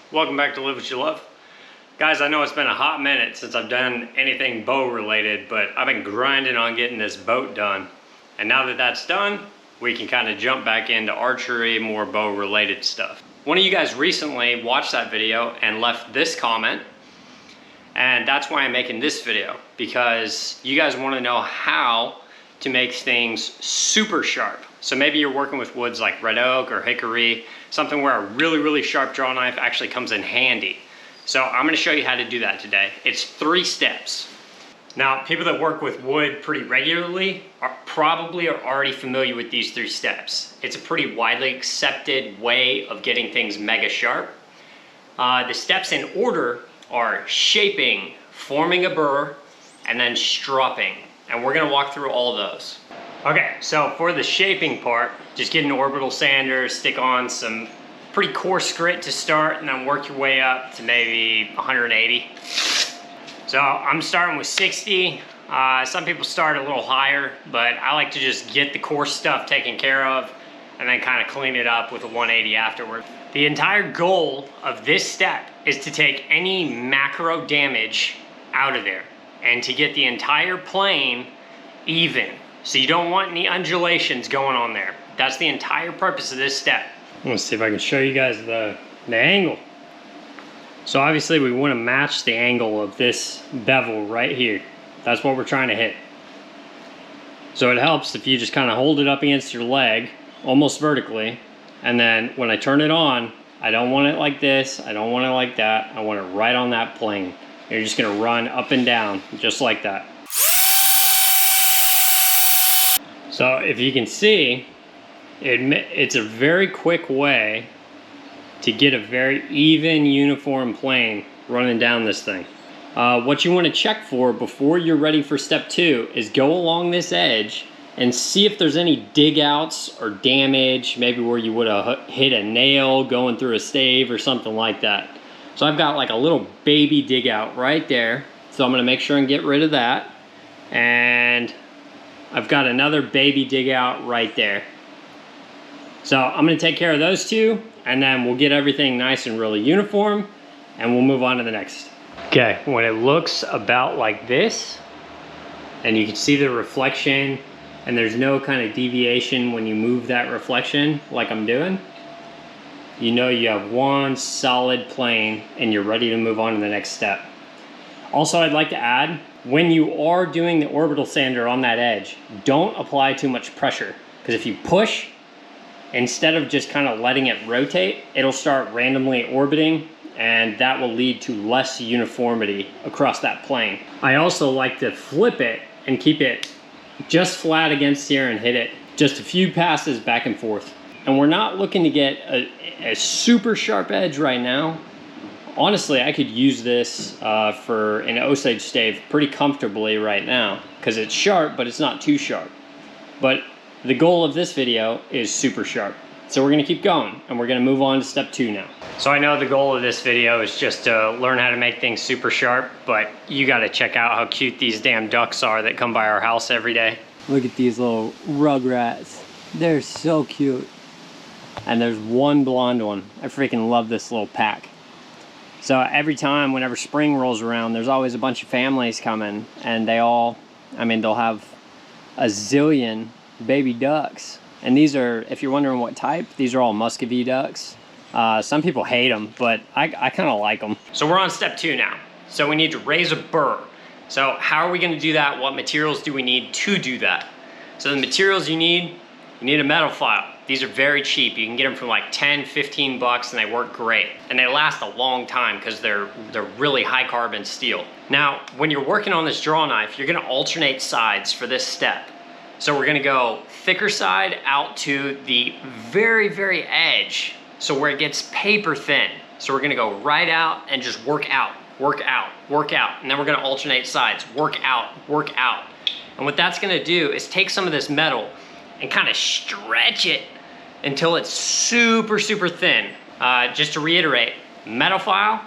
Welcome back to Live What You Love. Guys, I know it's been a hot minute since I've done anything bow related, but I've been grinding on getting this boat done. And now that that's done, we can kind of jump back into archery, more bow related stuff. One of you guys recently watched that video and left this comment, and that's why I'm making this video, because you guys want to know how to make things super sharp. So maybe you're working with woods like red oak or hickory, something where a really sharp draw knife actually comes in handy. So I'm going to show you how to do that today. It's 3 steps. Now, people that work with wood pretty regularly are already familiar with these 3 steps. It's a pretty widely accepted way of getting things mega sharp. The steps in order are shaping, forming a burr, and then stropping. And we're going to walk through all of those. Okay, so for the shaping part, just get an orbital sander, stick on some pretty coarse grit to start, and then work your way up to maybe 180. So I'm starting with 60. Some people start a little higher, but I like to just get the coarse stuff taken care of and then kind of clean it up with a 180 afterward. The entire goal of this step is to take any macro damage out of there and to get the entire plane even. So you don't want any undulations going on there. That's the entire purpose of this step. Let's see if I can show you guys the angle. So obviously we want to match the angle of this bevel right here. That's what we're trying to hit. So it helps if you just kind of hold it up against your leg, almost vertically, and then when I turn it on, I don't want it like this, I don't want it like that, I want it right on that plane. You're just going to run up and down, just like that. So if you can see, it's a very quick way to get a very even, uniform plane running down this thing. What you want to check for before you're ready for step 2 is go along this edge and see if there's any dig outs or damage, maybe where you would have hit a nail going through a stave or something like that. So I've got like a little baby dig out right there. So I'm going to make sure and get rid of that. And I've got another baby dig out right there. So I'm going to take care of those 2, and then we'll get everything nice and really uniform, and we'll move on to the next. Okay, when it looks about like this, and you can see the reflection, and there's no kind of deviation when you move that reflection like I'm doing, you know you have one solid plane, and you're ready to move on to the next step. Also, I'd like to add, when you are doing the orbital sander on that edge, don't apply too much pressure, because if you push, instead of just kind of letting it rotate, it'll start randomly orbiting, and that will lead to less uniformity across that plane. I also like to flip it and keep it just flat against here and hit it just a few passes back and forth. And we're not looking to get a super sharp edge right now. Honestly, I could use this for an Osage stave pretty comfortably right now because it's sharp, but it's not too sharp. But the goal of this video is super sharp. So we're going to keep going, and we're going to move on to step 2 now. So I know the goal of this video is just to learn how to make things super sharp, but you got to check out how cute these damn ducks are that come by our house every day. Look at these little rugrats. They're so cute. And there's one blonde one. I freaking love this little pack. So every time, whenever spring rolls around, there's always a bunch of families coming, and they all, they'll have a zillion baby ducks. And these are, if you're wondering what type, these are all Muscovy ducks. Some people hate them, but I kind of like them. So we're on step 2 now. So we need to raise a burr. So how are we going to do that? What materials do we need to do that? So the materials you need a metal file. These are very cheap. You can get them for like 10, 15 bucks, and they work great. And they last a long time because they're really high carbon steel. Now, when you're working on this draw knife, you're gonna alternate sides for this step. So we're gonna go thicker side out to the very edge, so where it gets paper thin. So we're gonna go right out and just work out. And then we're gonna alternate sides, work out. And what that's gonna do is take some of this metal and kind of stretch it until it's super thin. Just to reiterate, metal file,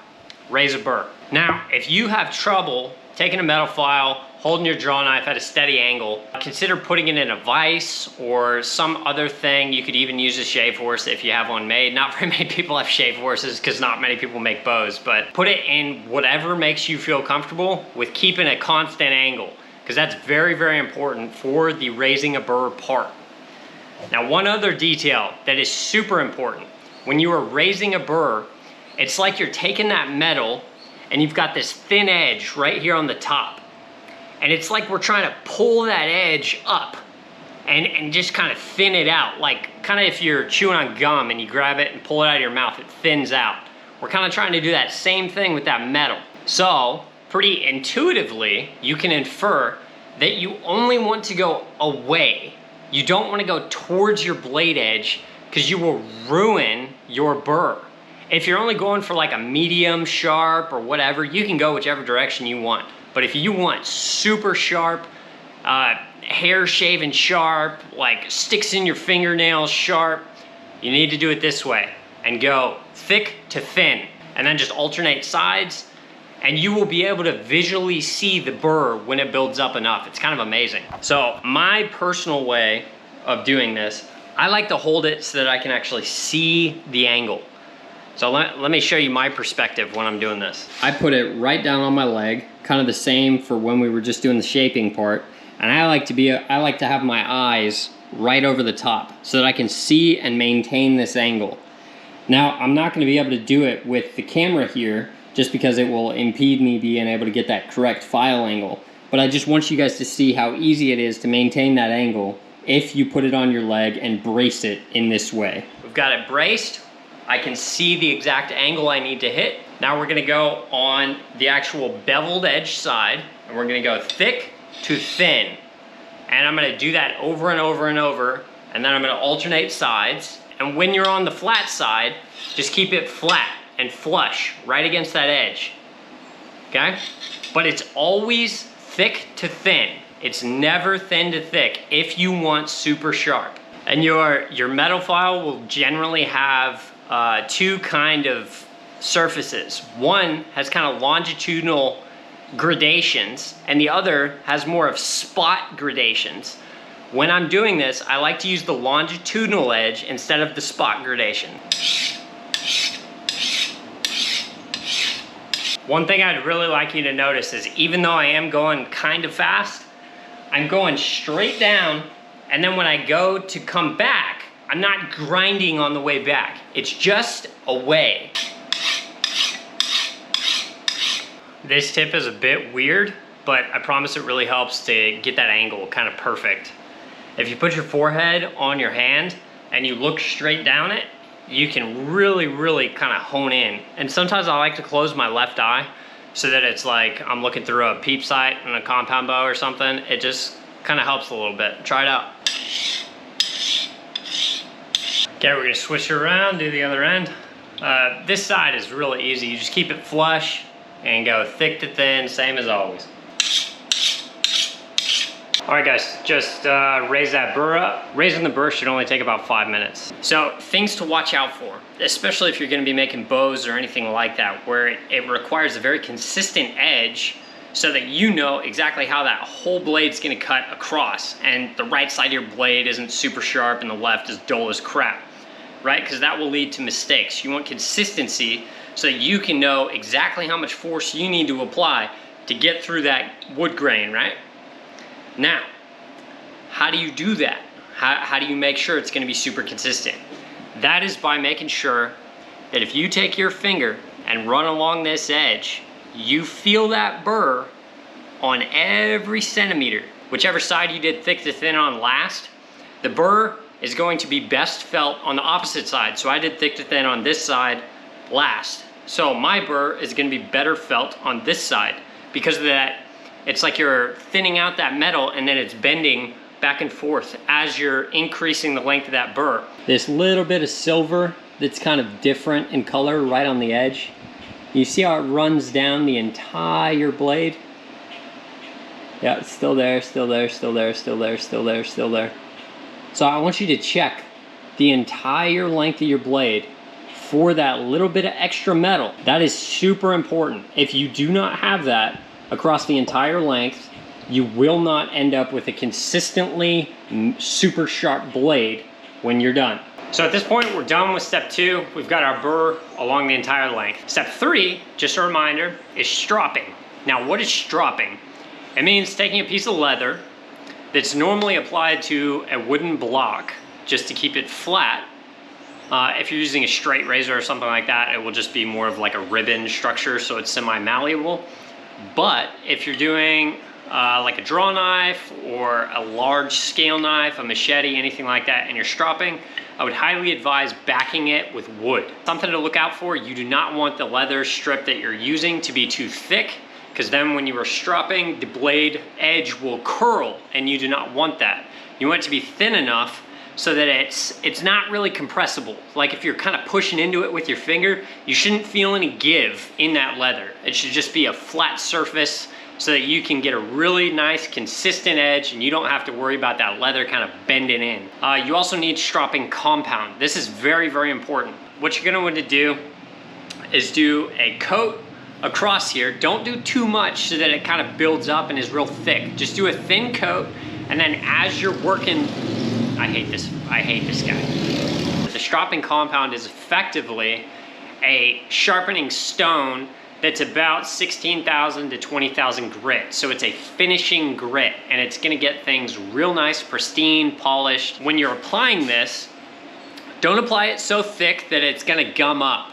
raise a burr. Now, if you have trouble taking a metal file, holding your draw knife at a steady angle. Consider putting it in a vise or some other thing. You could even use a shave horse if you have one made. Not very many people have shave horses because not many people make bows, but put it in whatever makes you feel comfortable with keeping a constant angle, because that's very, very important for the raising a burr part. Now, one other detail that is super important. When you are raising a burr, it's like you're taking that metal and you've got this thin edge right here on the top. And it's like we're trying to pull that edge up and just kind of thin it out. Like kind of if you're chewing on gum and you grab it and pull it out of your mouth, it thins out. We're kind of trying to do that same thing with that metal. So pretty intuitively, you can infer that you only want to go away. You don't want to go towards your blade edge because you will ruin your burr. If you're only going for like a medium sharp or whatever, you can go whichever direction you want. But if you want super sharp, hair shaven sharp, like sticks in your fingernails sharp, you need to do it this way and go thick to thin and then just alternate sides, and you will be able to visually see the burr when it builds up enough. It's kind of amazing. So my personal way of doing this, I like to hold it so that I can actually see the angle. So let me show you my perspective when I'm doing this. I put it right down on my leg, kind of the same for when we were just doing the shaping part. And I like to have my eyes right over the top so that I can see and maintain this angle. Now, I'm not going to be able to do it with the camera here just because it will impede me being able to get that correct file angle. But I just want you guys to see how easy it is to maintain that angle if you put it on your leg and brace it in this way. We've got it braced. I can see the exact angle I need to hit. Now we're gonna go on the actual beveled edge side, and we're gonna go thick to thin. And I'm gonna do that over and over and over, and then I'm gonna alternate sides. And when you're on the flat side, just keep it flat and flush right against that edge, okay? But it's always thick to thin. It's never thin to thick if you want super sharp. And your metal file will generally have two kind of surfaces. One has kind of longitudinal gradations, and the other has more of spot gradations. When I'm doing this, I like to use the longitudinal edge instead of the spot gradation. One thing I'd really like you to notice is even though I am going kind of fast, I'm going straight down, and then when I go to come back, I'm not grinding on the way back. It's just away. This tip is a bit weird, but I promise it really helps to get that angle kind of perfect. If you put your forehead on your hand and you look straight down it, you can really, really kind of hone in. And sometimes I like to close my left eye so that it's like I'm looking through a peep sight and a compound bow or something. It just kind of helps a little bit. Try it out. Okay, we're gonna switch it around, do the other end. This side is really easy. You just keep it flush and go thick to thin, same as always. All right guys, just raise that burr up. Raising the burr should only take about 5 minutes. So things to watch out for, especially if you're gonna be making bows or anything like that, where it requires a very consistent edge so that you know exactly how that whole blade's gonna cut across, and the right side of your blade isn't super sharp and the left is dull as crap, right? Because that will lead to mistakes. You want consistency so that you can know exactly how much force you need to apply to get through that wood grain, right? Now, how do you do that? How do you make sure it's gonna be super consistent? That is by making sure that if you take your finger and run along this edge, you feel that burr on every centimeter. Whichever side you did thick to thin on last, the burr is going to be best felt on the opposite side. So I did thick to thin on this side last. So my burr is gonna be better felt on this side. Because of that, it's like you're thinning out that metal and then it's bending back and forth as you're increasing the length of that burr. This little bit of silver that's kind of different in color right on the edge. You see how it runs down the entire blade? Yeah, it's still there, still there, still there, still there, still there, still there. So I want you to check the entire length of your blade for that little bit of extra metal. That is super important. If you do not have that across the entire length, you will not end up with a consistently super sharp blade when you're done. So at this point, we're done with step 2. We've got our burr along the entire length. Step 3, just a reminder, is stropping. Now, what is stropping? It means taking a piece of leather that's normally applied to a wooden block just to keep it flat. If you're using a straight razor or something like that, it will just be more of like a ribbon structure, so it's semi-malleable. But if you're doing like a draw knife or a large scale knife, a machete, anything like that, and you're stropping, I would highly advise backing it with wood. Something to look out for, you do not want the leather strip that you're using to be too thick, because then when you are stropping, the blade edge will curl, and you do not want that. You want it to be thin enough so that it's not really compressible. Like if you're kind of pushing into it with your finger, you shouldn't feel any give in that leather. It should just be a flat surface so that you can get a really nice consistent edge and you don't have to worry about that leather kind of bending in. You also need stropping compound. This is very, very important. What you're gonna want to do is do a coat across here. Don't do too much so that it kind of builds up and is real thick. Just do a thin coat, and then as you're working, I hate this guy. The stropping compound is effectively a sharpening stone that's about 16,000 to 20,000 grit. So it's a finishing grit, and it's gonna get things real nice, pristine, polished. When you're applying this, don't apply it so thick that it's gonna gum up.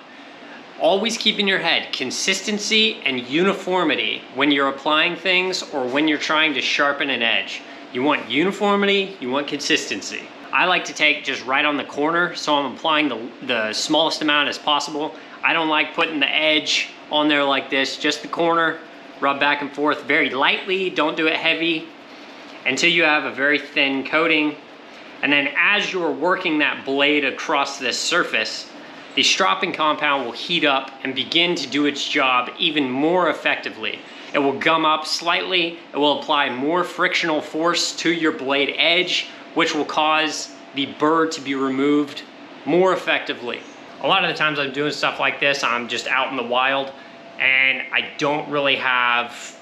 Always keep in your head consistency and uniformity when you're applying things or when you're trying to sharpen an edge. You want uniformity, you want consistency. I like to take just right on the corner, so I'm applying the smallest amount as possible. I don't like putting the edge on there like this, just the corner, rub back and forth very lightly, don't do it heavy, until you have a very thin coating. And then as you're working that blade across this surface, the stropping compound will heat up and begin to do its job even more effectively. It will gum up slightly, it will apply more frictional force to your blade edge, which will cause the burr to be removed more effectively. A lot of the times I'm doing stuff like this, I'm just out in the wild and I don't really have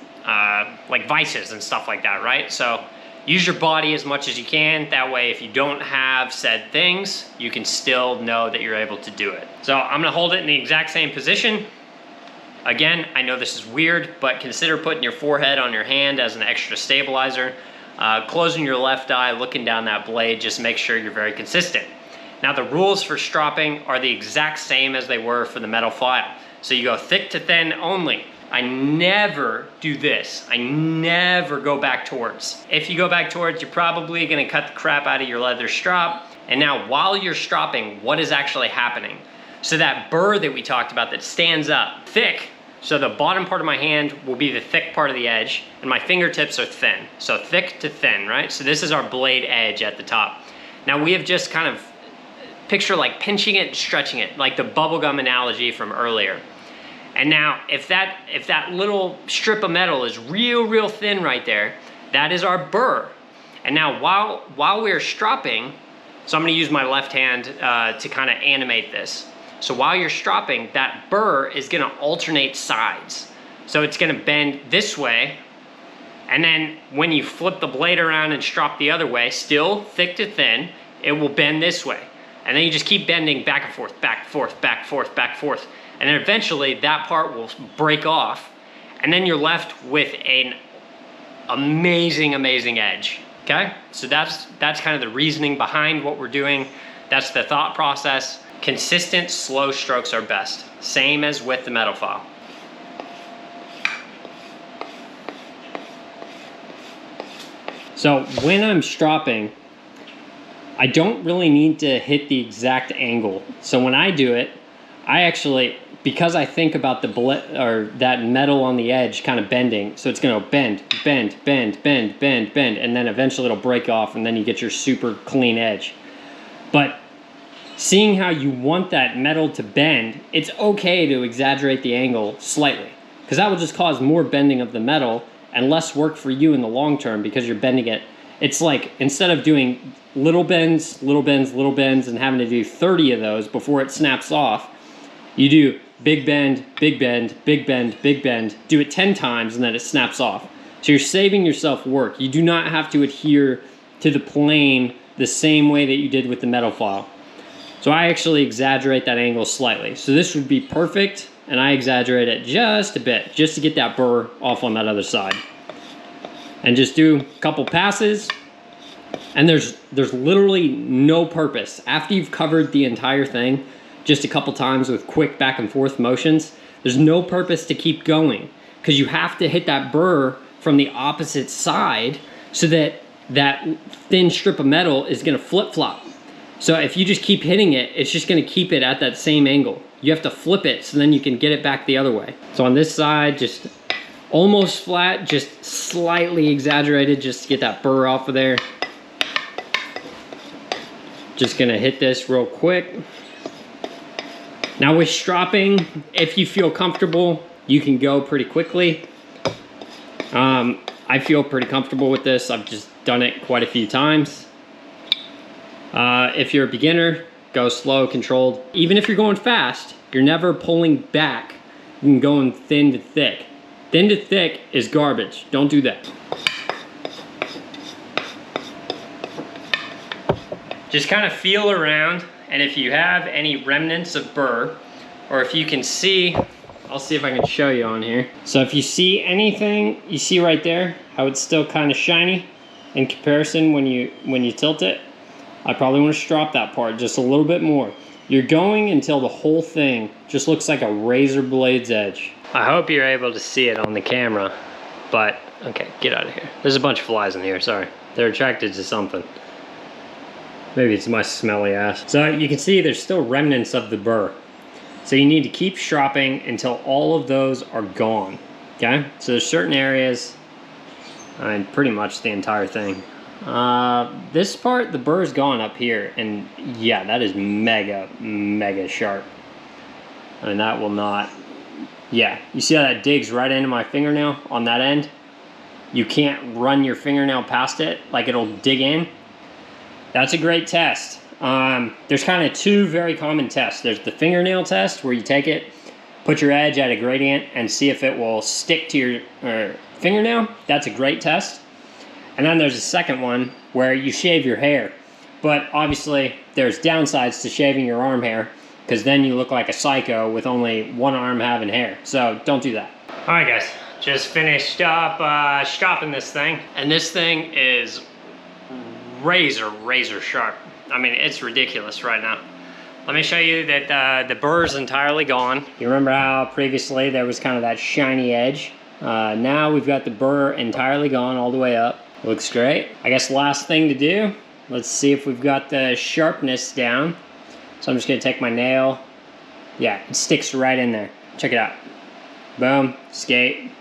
like vices and stuff like that, right? So use your body as much as you can. That way, if you don't have said things, you can still know that you're able to do it. So I'm gonna hold it in the exact same position. Again, I know this is weird, but consider putting your forehead on your hand as an extra stabilizer. Closing your left eye, looking down that blade, just make sure you're very consistent. Now the rules for stropping are the exact same as they were for the metal file. So you go thick to thin only. I never do this. I never go back towards. If you go back towards, you're probably gonna cut the crap out of your leather strop. And now while you're stropping, what is actually happening? So that burr that we talked about that stands up thick, so the bottom part of my hand will be the thick part of the edge, and my fingertips are thin. So thick to thin, right? So this is our blade edge at the top. Now we have just kind of picture like pinching it, stretching it, like the bubblegum analogy from earlier. And now if that little strip of metal is real thin right there, that is our burr. And now while we're stropping, so I'm gonna use my left hand to kind of animate this. So while you're stropping, that burr is gonna alternate sides. So it's gonna bend this way, and then when you flip the blade around and strop the other way, still thick to thin, it will bend this way. And then you just keep bending back and forth, back and forth, back and forth, back and forth. And then eventually that part will break off, and then you're left with an amazing edge, okay? So that's kind of the reasoning behind what we're doing. That's the thought process. Consistent, slow strokes are best. Same as with the metal file. So when I'm stropping, I don't really need to hit the exact angle. So when I do it, I actually, because I think about that metal on the edge kind of bending, so it's gonna bend, and then eventually it'll break off, and then you get your super clean edge. But seeing how you want that metal to bend, it's okay to exaggerate the angle slightly, because that will just cause more bending of the metal and less work for you in the long term, because you're bending it. It's like, instead of doing little bends, and having to do 30 of those before it snaps off, you do big bend, big bend, big bend, big bend, do it 10 times, and then it snaps off. So you're saving yourself work. You do not have to adhere to the plane the same way that you did with the metal file. So I actually exaggerate that angle slightly. So this would be perfect, and I exaggerate it just a bit, just to get that burr off on that other side. And just do a couple passes, and there's literally no purpose. After you've covered the entire thing, just a couple times with quick back and forth motions, there's no purpose to keep going, because you have to hit that burr from the opposite side so that that thin strip of metal is gonna flip-flop. So if you just keep hitting it, it's just gonna keep it at that same angle. You have to flip it so then you can get it back the other way. So on this side, just almost flat, just slightly exaggerated just to get that burr off of there. Just gonna hit this real quick. Now with stropping, if you feel comfortable, you can go pretty quickly. I feel pretty comfortable with this. I've just done it quite a few times. If you're a beginner, go slow, controlled. Even if you're going fast, you're never pulling back. You can go thin to thick. Thin to thick is garbage. Don't do that. Just kind of feel around, and if you have any remnants of burr, or if you can see, I'll see if I can show you on here. So if you see anything, you see right there, how it's still kind of shiny in comparison when you tilt it, I probably want to strop that part just a little bit more. You're going until the whole thing just looks like a razor blade's edge. I hope you're able to see it on the camera, but okay, get out of here. There's a bunch of flies in here, sorry. They're attracted to something. Maybe it's my smelly ass. So you can see there's still remnants of the burr. So you need to keep stropping until all of those are gone, okay? So there's certain areas, and pretty much the entire thing. This part, the burr is gone up here, and yeah, that is mega, mega sharp. I mean, that will not, yeah. You see how that digs right into my fingernail on that end? You can't run your fingernail past it, like it'll dig in. That's a great test. There's kind of two very common tests. There's the fingernail test, where you take it, put your edge at a gradient, and see if it will stick to your fingernail. That's a great test. And then there's a second one where you shave your hair. But obviously, there's downsides to shaving your arm hair, because then you look like a psycho with only one arm having hair. So don't do that. All right, guys, just finished up stropping this thing. And this thing is razor sharp. I mean, it's ridiculous right now. Let me show you that the burr is entirely gone. You remember how previously there was kind of that shiny edge? Now we've got the burr entirely gone all the way up. Looks great. I guess last thing to do, let's see if we've got the sharpness down. So I'm just gonna take my nail. Yeah, it sticks right in there. Check it out. Boom, skate.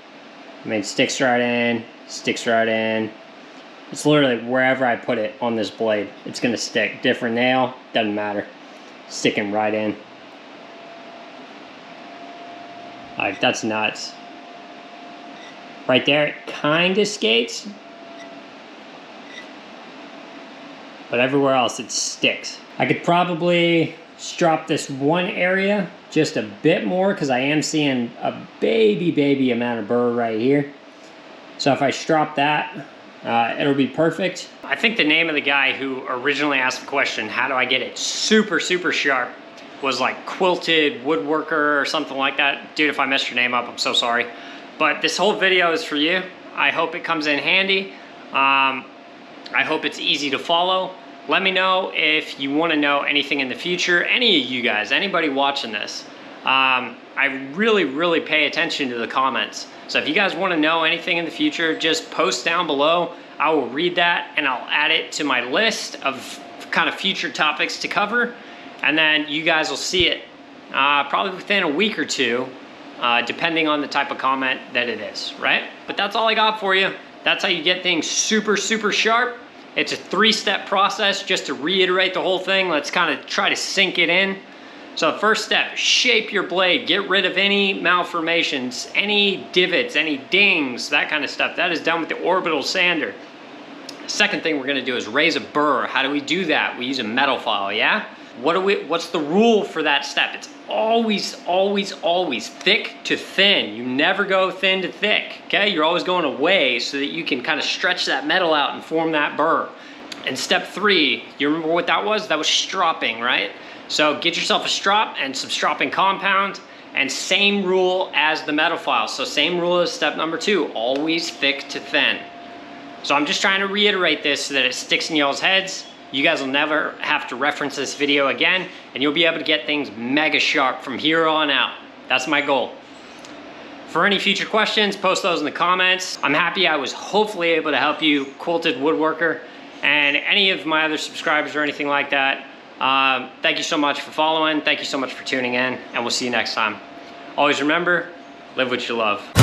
I mean, it sticks right in, sticks right in. It's literally wherever I put it on this blade, it's gonna stick. Different nail, doesn't matter. Sticking right in. Like, that's nuts. Right there, it kinda skates. But everywhere else, it sticks. I could probably strop this one area just a bit more, because I am seeing a baby amount of burr right here. So if I strop that, it'll be perfect. I think the name of the guy who originally asked the question, how do I get it super sharp, was like Quilted Woodworker or something like that. Dude, if I messed your name up, I'm so sorry. But this whole video is for you. I hope it comes in handy. I hope it's easy to follow. Let me know if you want to know anything in the future. Any of you guys, anybody watching this. I really pay attention to the comments. So if you guys want to know anything in the future, just post down below. I will read that and I'll add it to my list of kind of future topics to cover. And then you guys will see it probably within a week or two, depending on the type of comment that it is, right? But that's all I got for you. That's how you get things super sharp. It's a 3-step process. Just to reiterate the whole thing, let's kind of try to sink it in. So first step, shape your blade. Get rid of any malformations, any divots, any dings, that kind of stuff. That is done with the orbital sander. Second thing we're gonna do is raise a burr. How do we do that? We use a metal file, yeah? What's the rule for that step? It's always, always, always thick to thin. You never go thin to thick, okay? You're always going away so that you can kind of stretch that metal out and form that burr. And step 3, you remember what that was? That was stropping, right? So get yourself a strop and some stropping compound, and same rule as the metal file. So same rule as step number 2, always thick to thin. So I'm just trying to reiterate this so that it sticks in y'all's heads. You guys will never have to reference this video again, and you'll be able to get things mega sharp from here on out. That's my goal. For any future questions, post those in the comments. I'm happy I was hopefully able to help you, quilted woodworker, and any of my other subscribers or anything like that. Thank you so much for following. Thank you so much for tuning in, and we'll see you next time. Always remember, live what you love.